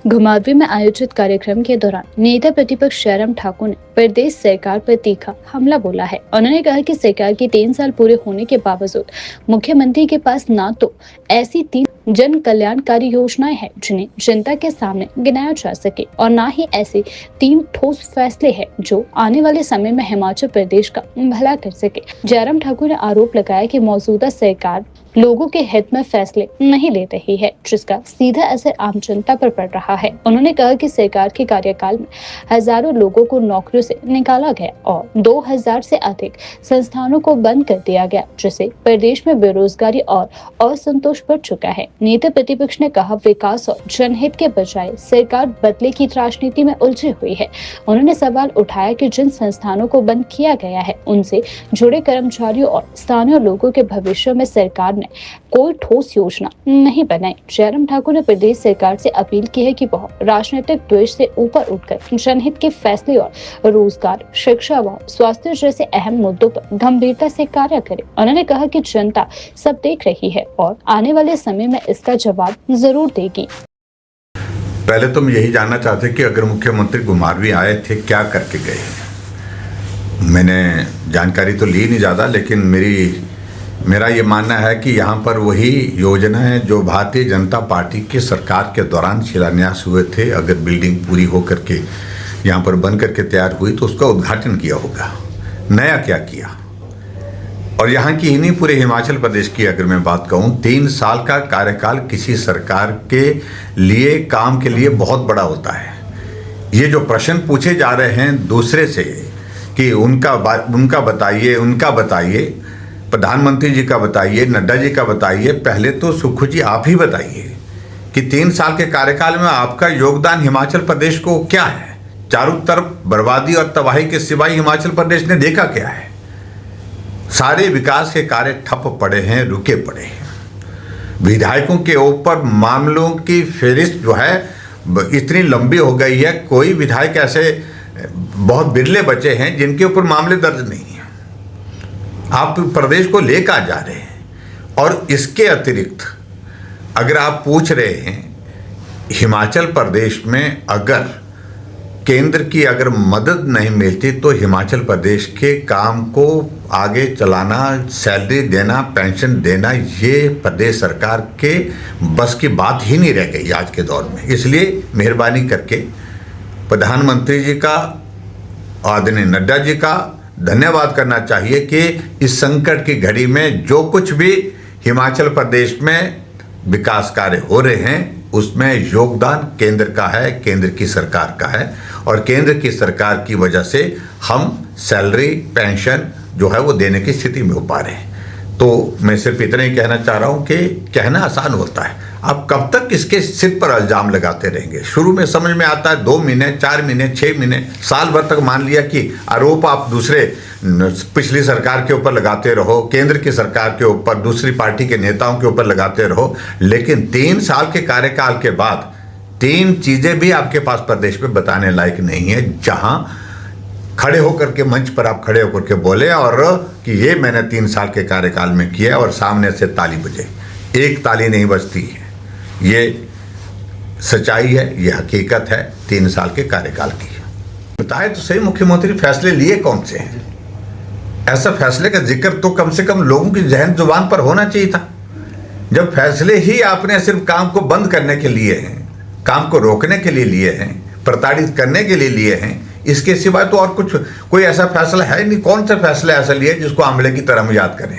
घुमारवीं में आयोजित कार्यक्रम के दौरान नेता प्रतिपक्ष जयराम ठाकुर ने प्रदेश सरकार पर तीखा हमला बोला है। उन्होंने कहा कि सरकार के 3 साल पूरे होने के बावजूद मुख्यमंत्री के पास ना तो ऐसी 3 जन कल्याणकारी योजनाएं हैं जिन्हें जनता के सामने गिनाया जा सके और ना ही ऐसे 3 ठोस फैसले हैं जो आने वाले समय में हिमाचल प्रदेश का भला कर सके। जयराम ठाकुर ने आरोप लगाया कि मौजूदा सरकार लोगों के हित में फैसले नहीं ले रही है, जिसका सीधा असर आम जनता पर पड़ रहा है। उन्होंने कहा कि सरकार के कार्यकाल में हजारों लोगों को नौकरियों से निकाला गया और 2000 से अधिक संस्थानों को बंद कर दिया गया, जिससे प्रदेश में बेरोजगारी और असंतोष बढ़ चुका है। नेता प्रतिपक्ष ने कहा, विकास और जनहित के बजाय सरकार बदले की राजनीति में उलझी हुई है। उन्होंने सवाल उठाया कि जिन संस्थानों को बंद किया गया है उनसे जुड़े कर्मचारियों और स्थानीय लोगों के भविष्य में सरकार कोई ठोस योजना नहीं बनाई। जयराम ठाकुर ने प्रदेश सरकार से अपील की है कि वह राजनीतिक द्वेष से ऊपर उठकर जनहित के फैसले और रोजगार, शिक्षा व स्वास्थ्य जैसे अहम मुद्दों पर गंभीरता से कार्य करे। उन्होंने कहा कि जनता सब देख रही है और आने वाले समय में इसका जवाब जरूर देगी। पहले तो मैं यही जानना चाहते कि अगर मुख्यमंत्री घुमारवीं आए थे, क्या करके गए? मैंने जानकारी तो ली नहीं ज़्यादा, लेकिन मेरा ये मानना है कि यहाँ पर वही योजना है जो भारतीय जनता पार्टी की सरकार के दौरान शिलान्यास हुए थे। अगर बिल्डिंग पूरी हो करके यहाँ पर बन करके तैयार हुई तो उसका उद्घाटन किया होगा। नया क्या किया? और यहाँ की ही नहीं, पूरे हिमाचल प्रदेश की अगर मैं बात कहूँ, 3 साल का कार्यकाल किसी सरकार के लिए, काम के लिए बहुत बड़ा होता है। ये जो प्रश्न पूछे जा रहे हैं दूसरे से कि उनका बताइए, प्रधानमंत्री जी का बताइए, नड्डा जी का बताइए, पहले तो सुखू जी आप ही बताइए कि 3 साल के कार्यकाल में आपका योगदान हिमाचल प्रदेश को क्या है? चारों तरफ बर्बादी और तबाही के सिवाय हिमाचल प्रदेश ने देखा क्या है? सारे विकास के कार्य ठप पड़े हैं, रुके पड़े हैं। विधायकों के ऊपर मामलों की फहरिस्त जो है इतनी लंबी हो गई है, कोई विधायक ऐसे बहुत बिरले बचे हैं जिनके ऊपर मामले दर्ज नहीं है। आप प्रदेश को लेकर जा रहे हैं। और इसके अतिरिक्त अगर आप पूछ रहे हैं, हिमाचल प्रदेश में अगर केंद्र की अगर मदद नहीं मिलती तो हिमाचल प्रदेश के काम को आगे चलाना, सैलरी देना, पेंशन देना, ये प्रदेश सरकार के बस की बात ही नहीं रह गई आज के दौर में। इसलिए मेहरबानी करके प्रधानमंत्री जी का, आदरणीय नड्डा जी का धन्यवाद करना चाहिए कि इस संकट की घड़ी में जो कुछ भी हिमाचल प्रदेश में विकास कार्य हो रहे हैं उसमें योगदान केंद्र का है, केंद्र की सरकार का है। और केंद्र की सरकार की वजह से हम सैलरी, पेंशन जो है वो देने की स्थिति में हो पा रहे हैं। तो मैं सिर्फ इतना ही कहना चाह रहा हूँ कि कहना आसान होता है, आप कब तक इसके सिर पर इल्जाम लगाते रहेंगे? शुरू में समझ में आता है, 2 महीने, 4 महीने, 6 महीने, साल भर तक मान लिया कि आरोप आप दूसरे पिछली सरकार के ऊपर लगाते रहो, केंद्र की सरकार के ऊपर, दूसरी पार्टी के नेताओं के ऊपर लगाते रहो। लेकिन 3 साल के कार्यकाल के बाद 3 चीज़ें भी आपके पास प्रदेश में बताने लायक नहीं है, जहाँ खड़े होकर के मंच पर आप खड़े होकर के बोले और कि ये मैंने 3 साल के कार्यकाल में किया और सामने से ताली बजे। एक ताली नहीं बजती है, ये सच्चाई है, ये हकीकत है 3 साल के कार्यकाल की। बताए तो सही, मुख्यमंत्री फैसले लिए कौन से हैं? ऐसा फैसले का जिक्र तो कम से कम लोगों की जहन जुबान पर होना चाहिए था। जब फैसले ही आपने सिर्फ काम को बंद करने के लिए हैं, काम को रोकने के लिए लिए हैं, प्रताड़ित करने के लिए लिए हैं, इसके सिवाय तो और कोई ऐसा फैसला है नहीं। कौन सा फैसला ऐसा लिया जिसको आंवले की तरह हम याद करें?